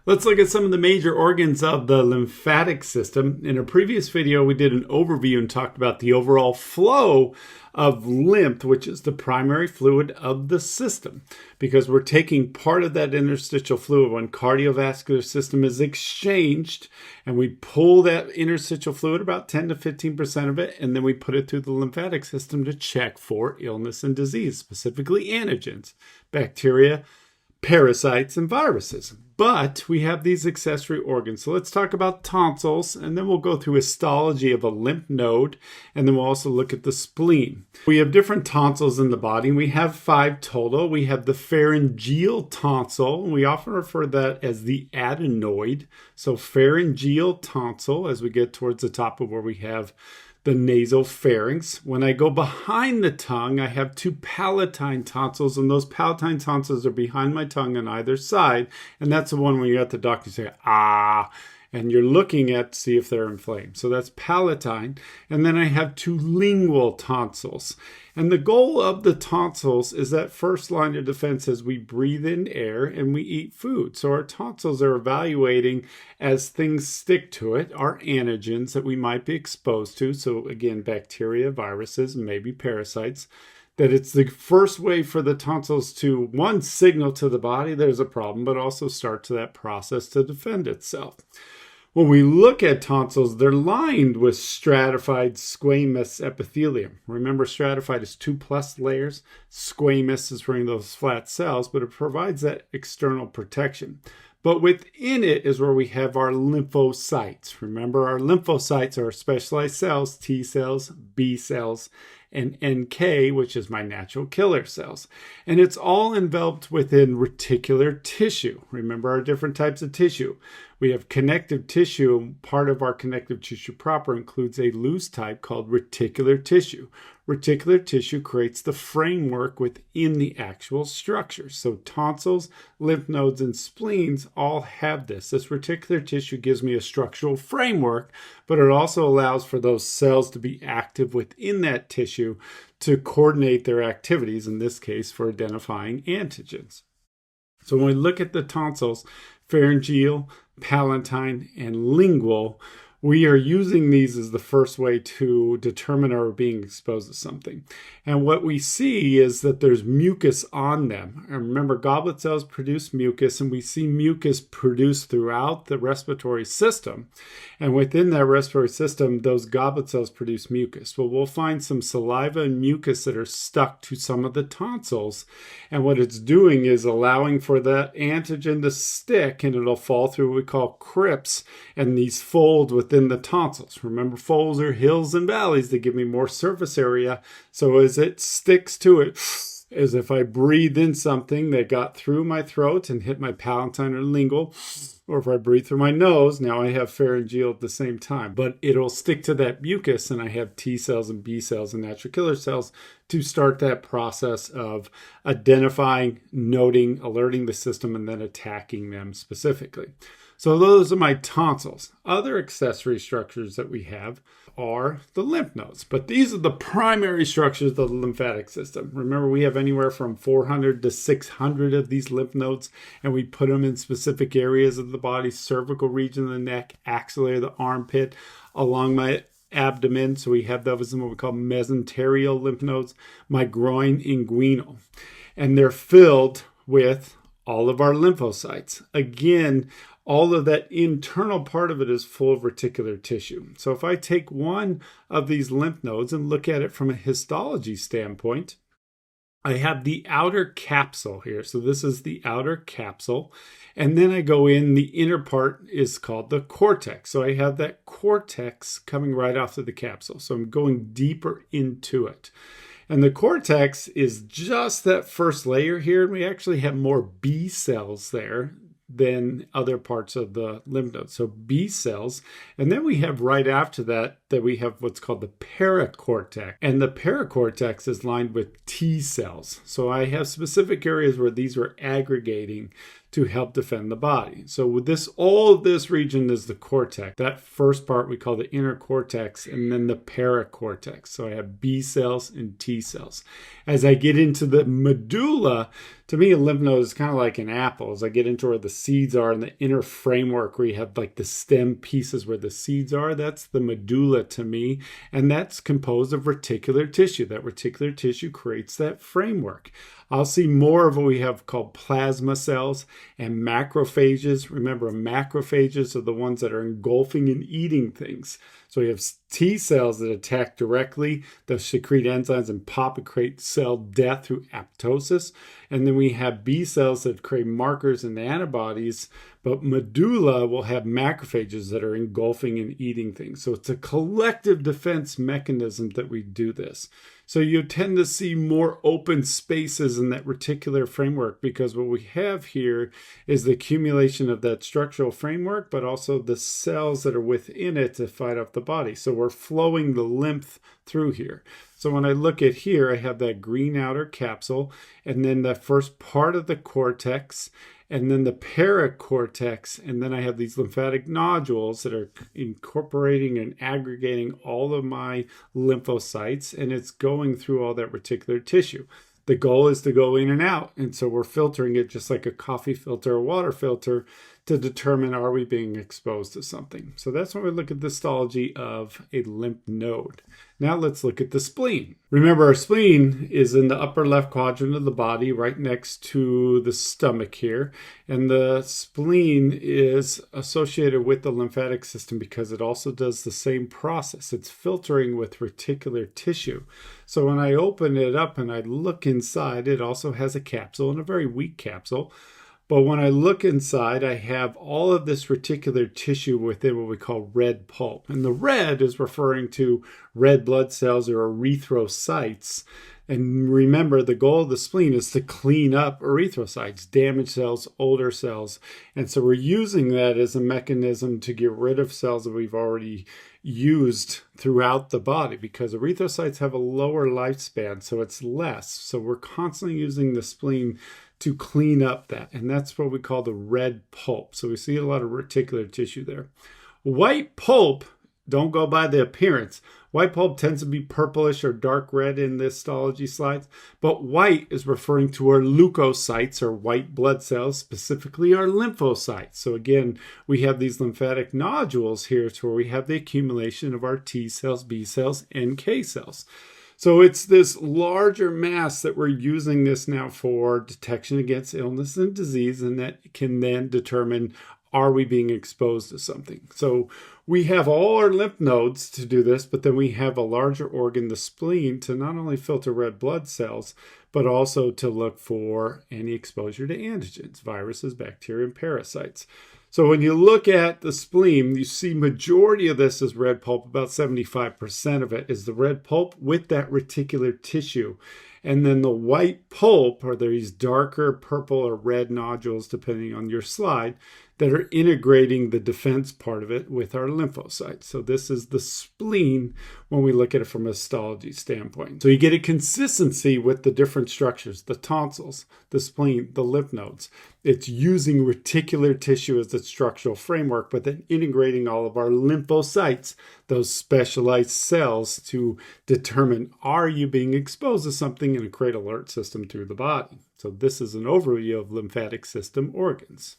Let's look at some of the major organs of the lymphatic system. In a previous video, we did an overview and talked about the overall flow of lymph, which is the primary fluid of the system, because we're taking part of that interstitial fluid when cardiovascular system is exchanged, and we pull that interstitial fluid, about 10 to 15% of it, and then we put it through the lymphatic system to check for illness and disease, specifically antigens, bacteria, parasites, and viruses. But we have these accessory organs. So let's talk about tonsils, and then we'll go through histology of a lymph node, and then we'll also look at the spleen. We have different tonsils in the body. We have 5 total. We have the pharyngeal tonsil. We often refer to that as the adenoid. So pharyngeal tonsil, as we get towards the top of where we have the nasal pharynx. When I go behind the tongue, I have 2 palatine tonsils, and those palatine tonsils are behind my tongue on either side. And that's the one when you're at the doctor, you say, ah, and you're looking at to see if they're inflamed. So that's palatine. And then I have 2 lingual tonsils. And the goal of the tonsils is that first line of defense as we breathe in air and we eat food. So our tonsils are evaluating as things stick to it, our antigens that we might be exposed to. So again, bacteria, viruses, and maybe parasites. That it's the first way for the tonsils to, one, signal to the body there's a problem, but also start to that process to defend itself. When we look at tonsils, they're lined with stratified squamous epithelium. Remember, stratified is 2+ layers. Squamous is bringing those flat cells, but it provides that external protection. But within it is where we have our lymphocytes. Remember, our lymphocytes are specialized cells, T cells, B cells, and NK, which is my natural killer cells. And it's all enveloped within reticular tissue. Remember our different types of tissue. We have connective tissue, and part of our connective tissue proper includes a loose type called reticular tissue. Reticular tissue creates the framework within the actual structure. So tonsils, lymph nodes, and spleens all have this. This reticular tissue gives me a structural framework, but it also allows for those cells to be active within that tissue to coordinate their activities, in this case for identifying antigens. So when we look at the tonsils, pharyngeal, palatine, and lingual, we are using these as the first way to determine are we being exposed to something. And what we see is that there's mucus on them. And remember, goblet cells produce mucus, and we see mucus produced throughout the respiratory system. And within that respiratory system, those goblet cells produce mucus. Well, we'll find some saliva and mucus that are stuck to some of the tonsils. And what it's doing is allowing for that antigen to stick, and it'll fall through what we call crypts and these folds within the tonsils. Remember, folds are hills and valleys that give me more surface area. So as it sticks to it, as if I breathe in something that got through my throat and hit my palatine or lingual, or if I breathe through my nose, now I have pharyngeal at the same time. But it'll stick to that mucus, and I have T cells and B cells and natural killer cells to start that process of identifying, noting, alerting the system, and then attacking them specifically. So those are my tonsils. Other accessory structures that we have are the lymph nodes. But these are the primary structures of the lymphatic system. Remember, we have anywhere from 400 to 600 of these lymph nodes, and we put them in specific areas of the body, cervical region of the neck, axillary, the armpit, along my abdomen. So we have those in what we call mesenterial lymph nodes, my groin, inguinal. And they're filled with all of our lymphocytes. Again, all of that internal part of it is full of reticular tissue. So if I take one of these lymph nodes and look at it from a histology standpoint, I have the outer capsule here. So this is the outer capsule. And then I go in, the inner part is called the cortex. So I have that cortex coming right off of the capsule. So I'm going deeper into it. And the cortex is just that first layer here. And we actually have more B cells there than other parts of the lymph nodes. So B cells. And then we have right after that we have what's called the paracortex. And the paracortex is lined with T cells. So I have specific areas where these are aggregating to help defend the body. So with this, all of this region is the cortex. That first part we call the inner cortex, and then the paracortex. So I have B cells and T cells. As I get into the medulla, To me, a lymph node is kind of like an apple. As I get into where the seeds are in the inner framework where you have like the stem pieces where the seeds are, that's the medulla to me. And that's composed of reticular tissue. That reticular tissue creates that framework. I'll see more of what we have called plasma cells and macrophages. Remember, macrophages are the ones that are engulfing and eating things. So we have T cells that attack directly. They'll secrete enzymes and pop and create cell death through apoptosis. And then we have B cells that create markers and antibodies. But medulla will have macrophages that are engulfing and eating things. So it's a collective defense mechanism that we do this. So you tend to see more open spaces in that reticular framework because what we have here is the accumulation of that structural framework, but also the cells that are within it to fight off the body. So we're flowing the lymph through here. So when I look at here, I have that green outer capsule, and then the first part of the cortex, and then the paracortex, and then I have these lymphatic nodules that are incorporating and aggregating all of my lymphocytes, and it's going through all that reticular tissue. The goal is to go in and out, and so we're filtering it just like a coffee filter or water filter to determine are we being exposed to something. So that's when we look at the histology of a lymph node. Now let's look at the spleen. Remember, our spleen is in the upper left quadrant of the body, right next to the stomach here. And the spleen is associated with the lymphatic system because it also does the same process. It's filtering with reticular tissue. So when I open it up and I look inside, it also has a capsule, and a very weak capsule. But when I look inside, I have all of this reticular tissue within what we call red pulp. And the red is referring to red blood cells or erythrocytes. And remember, the goal of the spleen is to clean up erythrocytes, damaged cells, older cells. And so we're using that as a mechanism to get rid of cells that we've already used throughout the body because erythrocytes have a lower lifespan, so it's less. So we're constantly using the spleen to clean up that. And that's what we call the red pulp. So we see a lot of reticular tissue there. White pulp, don't go by the appearance. White pulp tends to be purplish or dark red in the histology slides, but white is referring to our leukocytes or white blood cells, specifically our lymphocytes. So again, we have these lymphatic nodules here to where we have the accumulation of our T cells, B cells, NK cells. So it's this larger mass that we're using this now for detection against illness and disease, and that can then determine, are we being exposed to something? So we have all our lymph nodes to do this, but then we have a larger organ, the spleen, to not only filter red blood cells, but also to look for any exposure to antigens, viruses, bacteria, and parasites. So when you look at the spleen, you see majority of this is red pulp. About 75% of it is the red pulp with that reticular tissue. And then the white pulp are these darker purple or red nodules, depending on your slide, that are integrating the defense part of it with our lymphocytes. So this is the spleen when we look at it from a histology standpoint. So you get a consistency with the different structures, the tonsils, the spleen, the lymph nodes. It's using reticular tissue as its structural framework, but then integrating all of our lymphocytes, those specialized cells, to determine, are you being exposed to something, and create an alert system through the body. So this is an overview of lymphatic system organs.